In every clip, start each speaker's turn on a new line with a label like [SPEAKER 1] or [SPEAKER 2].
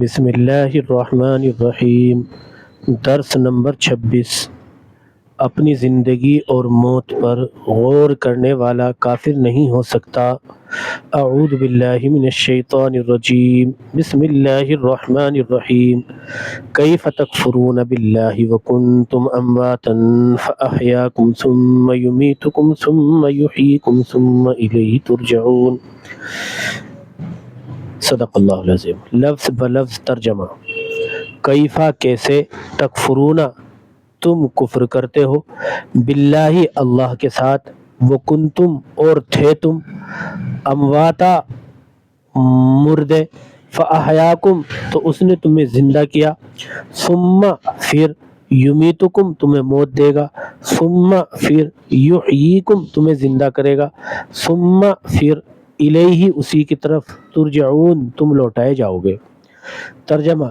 [SPEAKER 1] بسم اللہ الرحمن الرحیم۔ درس نمبر 26۔ اپنی زندگی اور موت پر غور کرنے والا کافر نہیں ہو سکتا۔ اعوذ باللہ من الشیطان الرجیم، بسم اللہ الرحمن الرحیم۔ کیف تکفرون باللہ وکنتم امواتا فاحیاکم ثم یمیتکم ثم یحییکم ثم الیہ ترجعون۔ صدق اللہ العظیم۔ لفظ بلفظ ترجمہ۔ کیفا کیسے، تکفرون تم کفر کرتے ہو، باللہ اللہ کے ساتھ، وکنتم اور تھے تم، امواتا مردے، فاحیاکم تو اس نے تمہیں زندہ کیا، ثم پھر، یمیتکم تمہیں موت دے گا، ثم پھر، یحییکم تمہیں زندہ کرے گا، ثم پھر، الیہ اسی کی طرف، ترجعون تم لوٹائے جاؤ گے۔ ترجمہ۔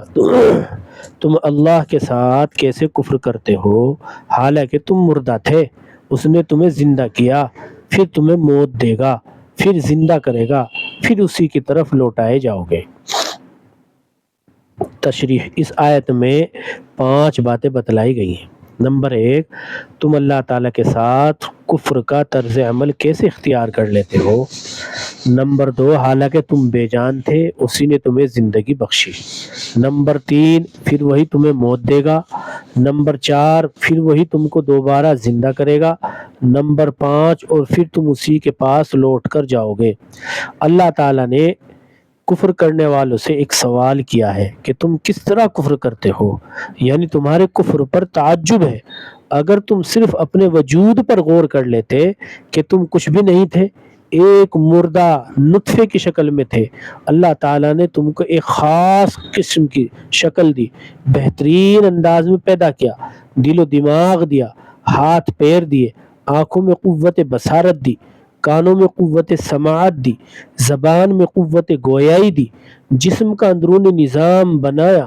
[SPEAKER 1] تم اللہ کے ساتھ کیسے کفر کرتے ہو حالانکہ تم مردہ تھے، اس نے تمہیں زندہ کیا، پھر تمہیں موت دے گا، پھر زندہ کرے گا، پھر اسی کی طرف لوٹائے جاؤ گے۔ تشریح۔ اس آیت میں 5 باتیں بتلائی گئی ہیں۔ نمبر 1، تم اللہ تعالیٰ کے ساتھ کفر کا طرز عمل کیسے اختیار کر لیتے ہو۔ نمبر 2، حالانکہ تم بے جان تھے اسی نے تمہیں زندگی بخشی۔ نمبر 3، پھر وہی تمہیں موت دے گا۔ نمبر 4، پھر وہی تم کو دوبارہ زندہ کرے گا۔ نمبر 5، اور پھر تم اسی کے پاس لوٹ کر جاؤ گے۔ اللہ تعالیٰ نے کفر کرنے والوں سے ایک سوال کیا ہے کہ تم کس طرح کفر کرتے ہو، یعنی تمہارے کفر پر تعجب ہے۔ اگر تم صرف اپنے وجود پر غور کر لیتے کہ تم کچھ بھی نہیں تھے، ایک مردہ نطفے کی شکل میں تھے، اللہ تعالیٰ نے تم کو ایک خاص قسم کی شکل دی، بہترین انداز میں پیدا کیا، دل و دماغ دیا، ہاتھ پیر دیے، آنکھوں میں قوت بصارت دی، کانوں میں قوت سماعت دی، زبان میں قوت گویائی دی، جسم کا اندرونی نظام بنایا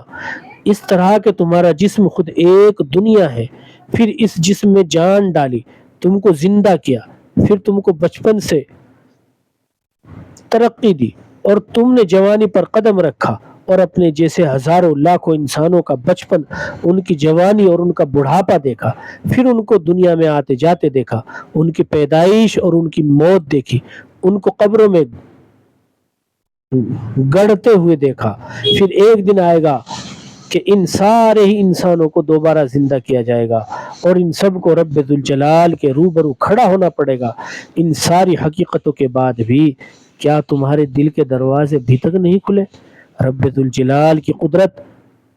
[SPEAKER 1] اس طرح کہ تمہارا جسم خود ایک دنیا ہے، پھر اس جسم میں جان ڈالی، تم کو زندہ کیا، پھر تم کو بچپن سے ترقی دی اور تم نے جوانی پر قدم رکھا، اور اپنے جیسے ہزاروں لاکھوں انسانوں کا بچپن، ان کی جوانی اور ان کا بڑھاپا دیکھا، پھر ان کو دنیا میں آتے جاتے دیکھا، ان کی پیدائش اور ان کی موت دیکھی، ان کو قبروں میں گڑتے ہوئے دیکھا، پھر ایک دن آئے گا کہ ان سارے ہی انسانوں کو دوبارہ زندہ کیا جائے گا اور ان سب کو رب ذوالجلال کے روبرو کھڑا ہونا پڑے گا۔ ان ساری حقیقتوں کے بعد بھی کیا تمہارے دل کے دروازے ابھی تک نہیں کھلے؟ رب ذوالجلال کی قدرت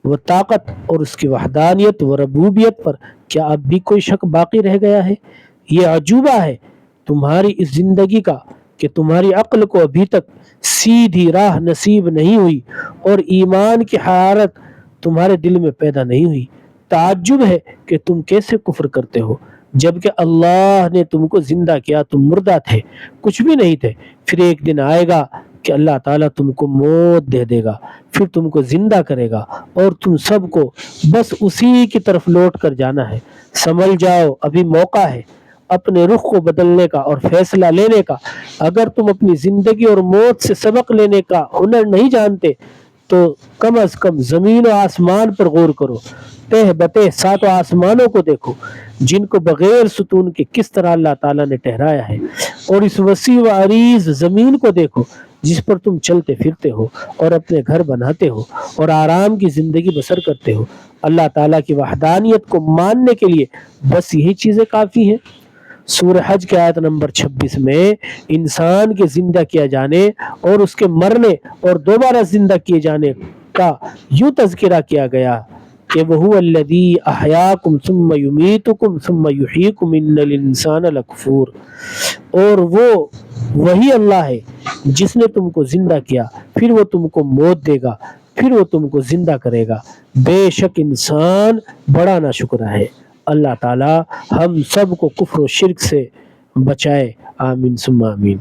[SPEAKER 1] و طاقت اور اس کی وحدانیت و ربوبیت پر کیا اب بھی کوئی شک باقی رہ گیا ہے؟ یہ عجوبہ ہے تمہاری اس زندگی کا کہ تمہاری عقل کو ابھی تک سیدھی راہ نصیب نہیں ہوئی اور ایمان کی حرارت تمہارے دل میں پیدا نہیں ہوئی۔ تعجب ہے کہ تم کیسے کفر کرتے ہو جبکہ اللہ نے تم کو زندہ کیا، تم مردہ تھے، کچھ بھی نہیں تھے، پھر ایک دن آئے گا کہ اللہ تعالیٰ تم کو موت دے دے گا، پھر تم کو زندہ کرے گا اور تم سب کو بس اسی کی طرف لوٹ کر جانا ہے۔ سمجھ جاؤ ابھی موقع ہے اپنے رخ کو بدلنے کا اور فیصلہ لینے کا۔ اگر تم اپنی زندگی اور موت سے سبق لینے کا ہنر نہیں جانتے تو کم از کم زمین و آسمان پر غور کرو، تہ بتہ 7 آسمانوں کو دیکھو جن کو بغیر ستون کے کس طرح اللہ تعالیٰ نے ٹھہرایا ہے، اور اس وسیع و عریض زمین کو دیکھو جس پر تم چلتے پھرتے ہو اور اپنے گھر بناتے ہو اور آرام کی زندگی بسر کرتے ہو۔ اللہ تعالیٰ کی وحدانیت کو ماننے کے لیے بس یہی چیزیں کافی ہیں۔ سورہ حج کی آیت نمبر 26 میں انسان کے زندہ کیا جانے اور اس کے مرنے اور دوبارہ زندہ کیے جانے کا یوں تذکرہ کیا گیا کہ وَهُوَ الَّذِي أَحْيَاكُمْ ثُمَّ يُمِيتُكُمْ ثُمَّ يُحْيِيكُمْ إِنَّ الْإِنسَانَ لَكَفُورٌ، اور وہ وہی اللہ ہے جس نے تم کو زندہ کیا، پھر وہ تم کو موت دے گا، پھر وہ تم کو زندہ کرے گا، بے شک انسان بڑا ناشکرا ہے۔ اللہ تعالی ہم سب کو کفر و شرک سے بچائے، آمین ثم آمین۔